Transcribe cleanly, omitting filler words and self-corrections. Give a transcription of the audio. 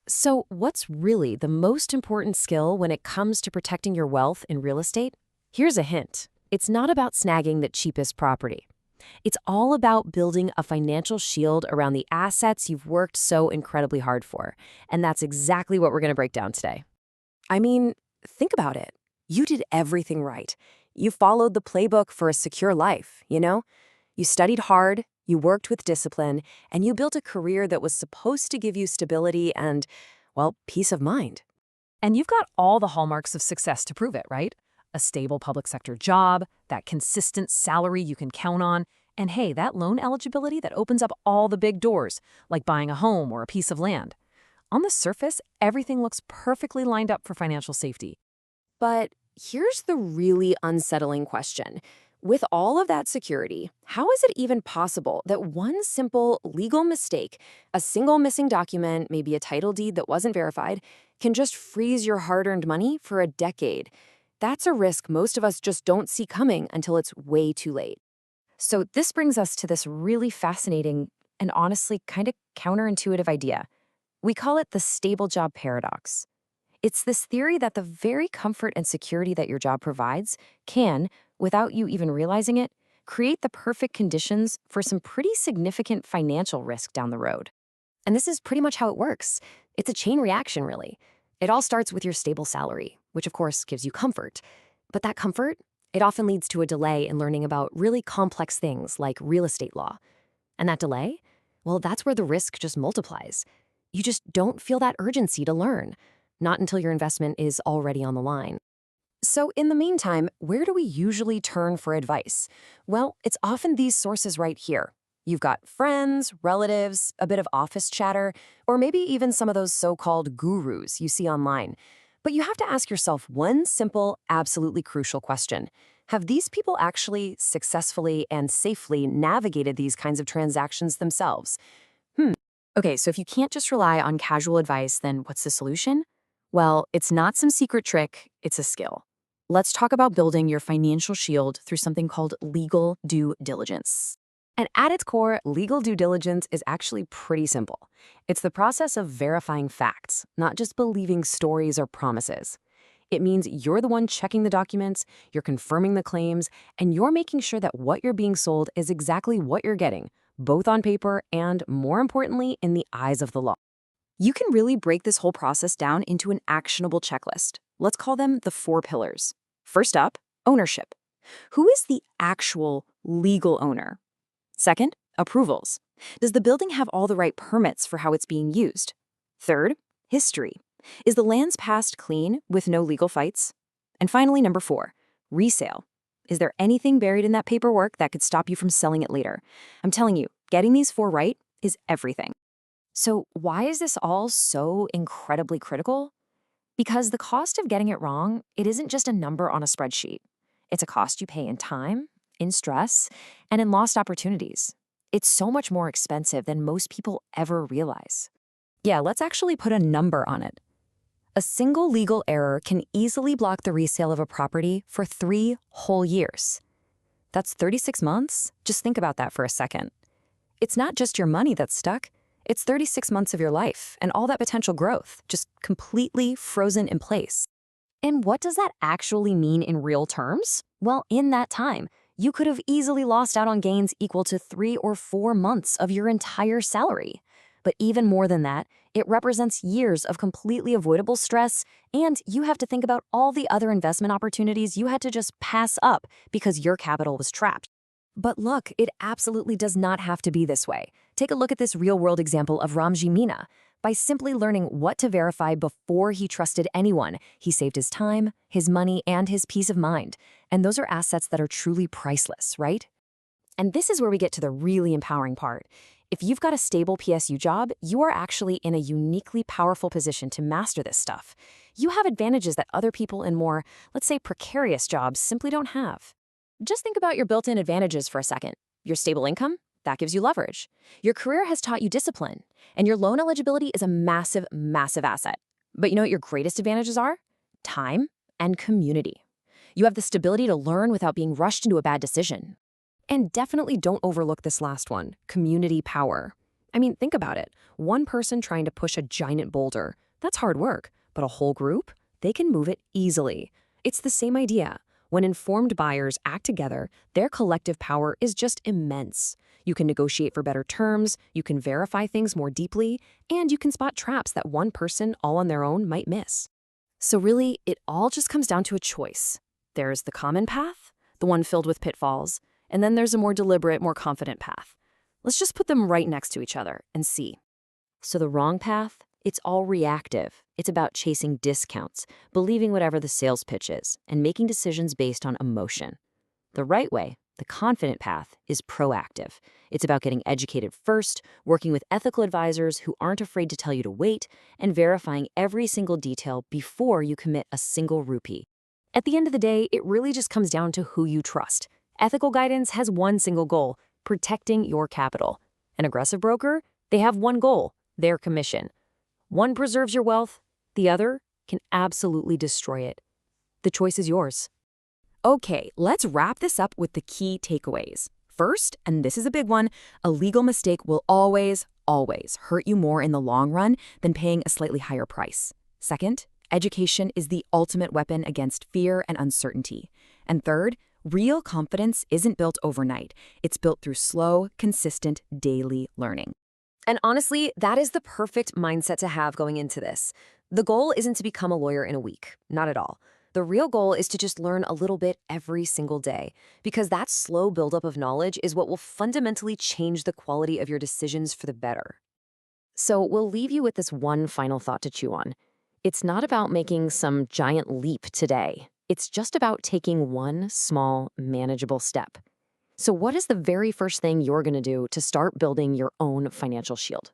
So, what's really the most important skill when it comes to protecting your wealth in real estate? Here's a hint. It's not about snagging the cheapest property. It's all about building a financial shield around the assets you've worked so incredibly hard for. And that's exactly what we're going to break down today. I mean, think about it. You did everything right. You followed the playbook for a secure life, you know? You studied hard, you worked with discipline, and you built a career that was supposed to give you stability and, well, peace of mind. And you've got all the hallmarks of success to prove it, right? A stable public sector job, that consistent salary you can count on, and hey, that loan eligibility that opens up all the big doors, like buying a home or a piece of land. On the surface, everything looks perfectly lined up for financial safety. But here's the really unsettling question. With all of that security, how is it even possible that one simple legal mistake, a single missing document, maybe a title deed that wasn't verified, can just freeze your hard-earned money for a decade? That's a risk most of us just don't see coming until it's way too late. So this brings us to this really fascinating and honestly kind of counterintuitive idea. We call it the stable job paradox. It's this theory that the very comfort and security that your job provides can, without you even realizing it, create the perfect conditions for some pretty significant financial risk down the road. And this is pretty much how it works. It's a chain reaction, really. It all starts with your stable salary, which of course gives you comfort. But that comfort, it often leads to a delay in learning about really complex things like real estate law. And that delay, well, that's where the risk just multiplies. You just don't feel that urgency to learn, not until your investment is already on the line. So in the meantime, where do we usually turn for advice? Well, it's often these sources right here. You've got friends, relatives, a bit of office chatter, or maybe even some of those so-called gurus you see online. But you have to ask yourself one simple, absolutely crucial question. Have these people actually successfully and safely navigated these kinds of transactions themselves? Okay, so if you can't just rely on casual advice, then what's the solution? Well, it's not some secret trick, it's a skill. Let's talk about building your financial shield through something called legal due diligence. And at its core, legal due diligence is actually pretty simple. It's the process of verifying facts, not just believing stories or promises. It means you're the one checking the documents, you're confirming the claims, and you're making sure that what you're being sold is exactly what you're getting, both on paper and, more importantly, in the eyes of the law. You can really break this whole process down into an actionable checklist. Let's call them the 4 pillars. First up, ownership. Who is the actual legal owner? Second, approvals. Does the building have all the right permits for how it's being used? Third, history. Is the land's past clean with no legal fights? And finally, number 4, resale. Is there anything buried in that paperwork that could stop you from selling it later? I'm telling you, getting these 4 right is everything. So why is this all so incredibly critical? Because the cost of getting it wrong, it isn't just a number on a spreadsheet. It's a cost you pay in time, in stress, and in lost opportunities. It's so much more expensive than most people ever realize. Yeah, let's actually put a number on it. A single legal error can easily block the resale of a property for 3 whole years. That's 36 months? Just think about that for a second. It's not just your money that's stuck. It's 36 months of your life and all that potential growth, just completely frozen in place. And what does that actually mean in real terms? Well, in that time, you could have easily lost out on gains equal to 3 or 4 months of your entire salary. But even more than that, it represents years of completely avoidable stress, and you have to think about all the other investment opportunities you had to just pass up because your capital was trapped. But look, it absolutely does not have to be this way. Take a look at this real-world example of Ramjee Meena. By simply learning what to verify before he trusted anyone, he saved his time, his money, and his peace of mind. And those are assets that are truly priceless, right? And this is where we get to the really empowering part. If you've got a stable PSU job, you are actually in a uniquely powerful position to master this stuff. You have advantages that other people in more, let's say, precarious jobs simply don't have. Just think about your built-in advantages for a second. Your stable income, that gives you leverage. Your career has taught you discipline, and your loan eligibility is a massive, massive asset. But you know what your greatest advantages are? Time and community. You have the stability to learn without being rushed into a bad decision. And definitely don't overlook this last one, community power. I mean, think about it. One person trying to push a giant boulder, that's hard work, but a whole group, they can move it easily. It's the same idea. When informed buyers act together, their collective power is just immense. You can negotiate for better terms, you can verify things more deeply, and you can spot traps that one person all on their own might miss. So really, it all just comes down to a choice. There's the common path, the one filled with pitfalls, and then there's a more deliberate, more confident path. Let's just put them right next to each other and see. So the wrong path, it's all reactive. It's about chasing discounts, believing whatever the sales pitch is, and making decisions based on emotion. The right way, the confident path, is proactive. It's about getting educated first, working with ethical advisors who aren't afraid to tell you to wait, and verifying every single detail before you commit a single rupee. At the end of the day, it really just comes down to who you trust. Ethical guidance has one single goal: protecting your capital. An aggressive broker, they have one goal: their commission. One preserves your wealth, the other can absolutely destroy it. The choice is yours. Okay, let's wrap this up with the key takeaways. First, and this is a big one, a legal mistake will always, always hurt you more in the long run than paying a slightly higher price. Second, education is the ultimate weapon against fear and uncertainty. And third, real confidence isn't built overnight. It's built through slow, consistent, daily learning. And honestly, that is the perfect mindset to have going into this. The goal isn't to become a lawyer in a week, not at all. The real goal is to just learn a little bit every single day, because that slow buildup of knowledge is what will fundamentally change the quality of your decisions for the better. So we'll leave you with this one final thought to chew on. It's not about making some giant leap today. It's just about taking one small, manageable step. So what is the very first thing you're going to do to start building your own financial shield?